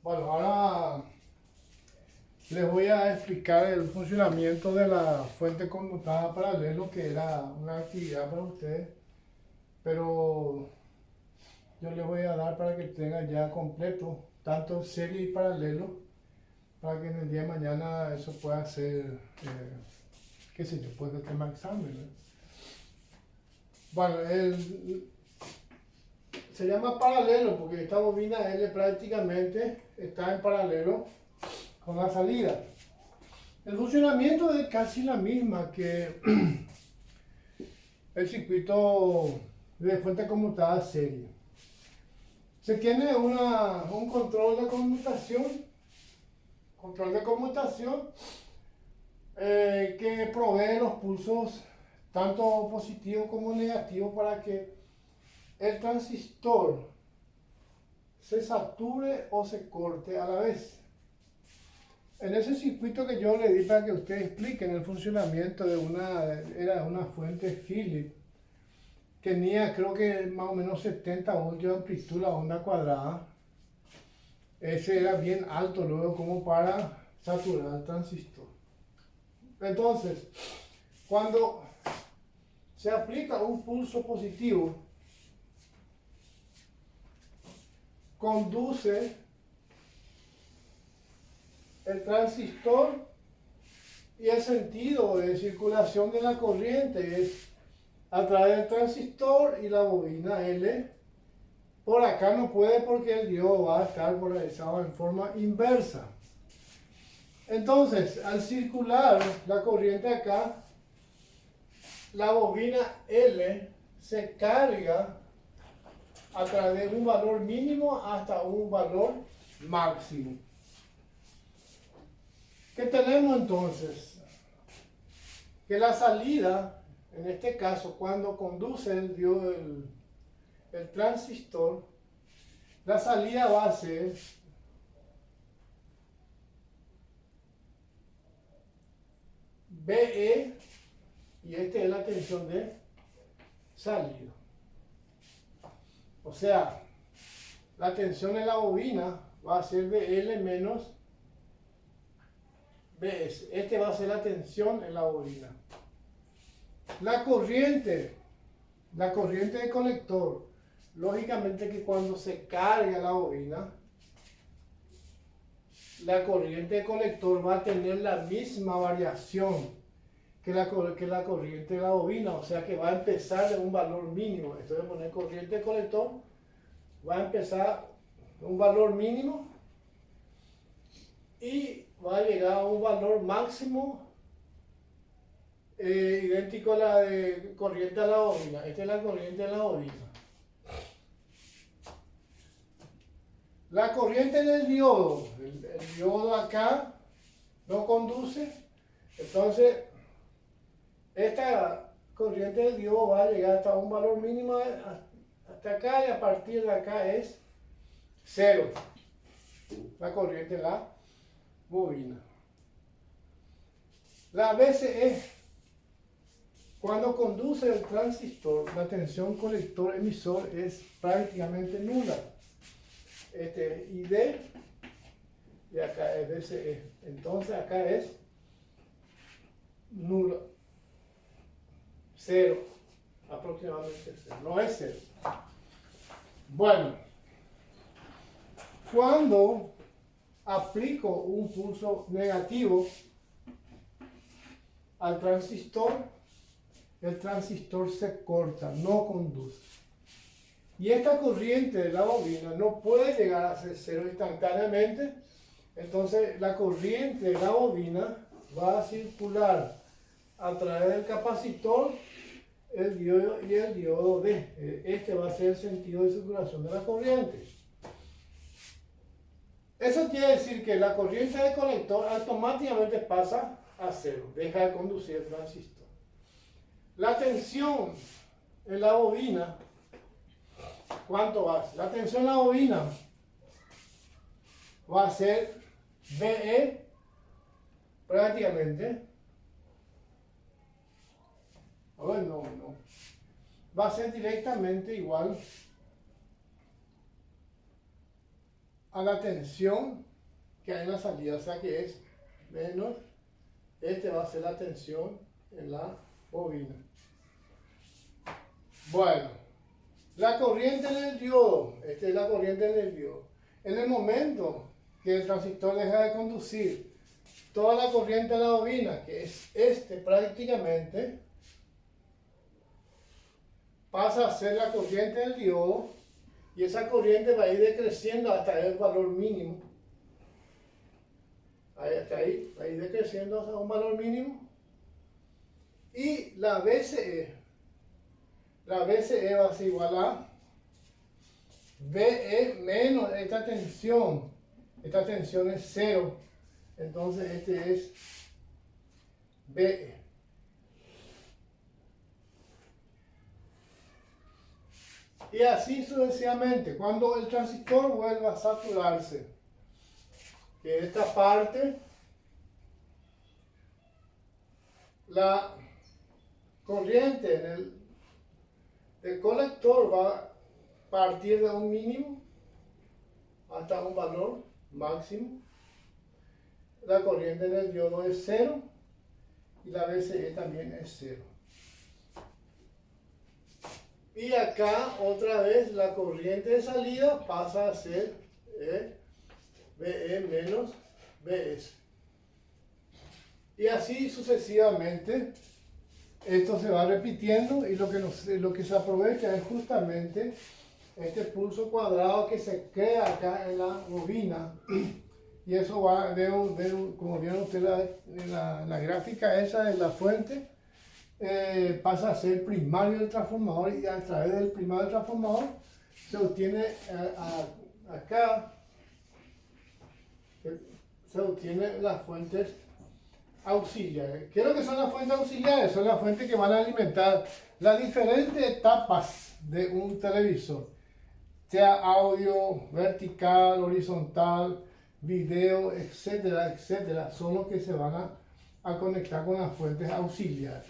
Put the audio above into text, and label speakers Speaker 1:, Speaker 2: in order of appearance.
Speaker 1: Bueno, ahora les voy a explicar el funcionamiento de la fuente conmutada paralelo, que era una actividad para ustedes, pero yo les voy a dar para que tengan ya completo, tanto serie y paralelo, para que en el día de mañana eso pueda ser, qué sé yo, puede tema examen, ¿no? Bueno, se llama paralelo porque esta bobina L prácticamente está en paralelo con la salida. El funcionamiento es casi la misma que el circuito de fuente conmutada serie. Se tiene un control de conmutación que provee los pulsos tanto positivos como negativos para que el transistor se sature o se corte a la vez. En ese circuito que yo le di para que ustedes expliquen el funcionamiento era una fuente Philips, tenía creo que más o menos 70 voltios de amplitud la onda cuadrada. Ese era bien alto luego como para saturar el transistor. Entonces, cuando se aplica un pulso positivo, conduce el transistor y el sentido de circulación de la corriente es a través del transistor y la bobina L. Por acá no puede porque el diodo va a estar polarizado en forma inversa. Entonces, al circular la corriente acá, la bobina L se carga a través de un valor mínimo hasta un valor máximo. ¿Qué tenemos entonces? Que la salida, en este caso, cuando conduce el transistor, la salida va a ser BE, y esta es la tensión de salida. O sea, la tensión en la bobina va a ser BL menos BS. Este va a ser la tensión en la bobina. La corriente de colector, lógicamente que cuando se carga la bobina, la corriente de colector va a tener la misma variación que la corriente de la bobina, o sea que va a empezar de un valor mínimo. Esto de poner corriente de colector, va a empezar de un valor mínimo y va a llegar a un valor máximo idéntico a la de corriente a la bobina. Esta es la corriente de la bobina. La corriente del diodo, el diodo acá no conduce, entonces esta corriente del diodo va a llegar hasta un valor mínimo hasta acá, y a partir de acá es cero, la corriente de la bobina. La BCE, cuando conduce el transistor, la tensión colector-emisor es prácticamente nula. Este es ID y acá es BCE. Entonces acá es nulo. Cero. Aproximadamente cero. No es cero. Bueno, cuando aplico un pulso negativo al transistor, el transistor se corta, no conduce. Y esta corriente de la bobina no puede llegar a ser cero instantáneamente, entonces la corriente de la bobina va a circular a través del capacitor, el diodo y el diodo D. Este va a ser el sentido de circulación de la corriente. Eso quiere decir que la corriente de colector automáticamente pasa a cero, deja de conducir el transistor. La tensión en la bobina, ¿cuánto va a ser? La tensión en la bobina va a ser BE prácticamente. No. Va a ser directamente igual a la tensión que hay en la salida, o sea que es menos, este va a ser la tensión en la bobina. Bueno, la corriente en el diodo, esta es la corriente en el diodo. En el momento que el transistor deja de conducir toda la corriente de la bobina, que es prácticamente, pasa a ser la corriente del diodo y esa corriente va a ir decreciendo hasta el valor mínimo. Hasta ahí, va a ir decreciendo hasta un valor mínimo. Y la BCE va a ser igual a VE menos esta tensión. Esta tensión es 0. Entonces este es VE. Y así sucesivamente. Cuando el transistor vuelva a saturarse, que esta parte, la corriente en el colector va a partir de un mínimo hasta un valor máximo. La corriente en el diodo es 0 y la BCE también es 0. Y acá otra vez la corriente de salida pasa a ser VE menos VS. Y así sucesivamente. Esto se va repitiendo y lo que se aprovecha es justamente este pulso cuadrado que se crea acá en la bobina. Y eso va, como vieron ustedes en la gráfica esa de la fuente, pasa a ser primario del transformador y a través del primario del transformador se obtiene acá, se obtienen las fuentes auxiliares. ¿Qué es lo que son las fuentes auxiliares? Son las fuentes que van a alimentar las diferentes etapas de un televisor, sea audio, vertical, horizontal, video, etcétera, etcétera. Son los que se van a conectar con las fuentes auxiliares.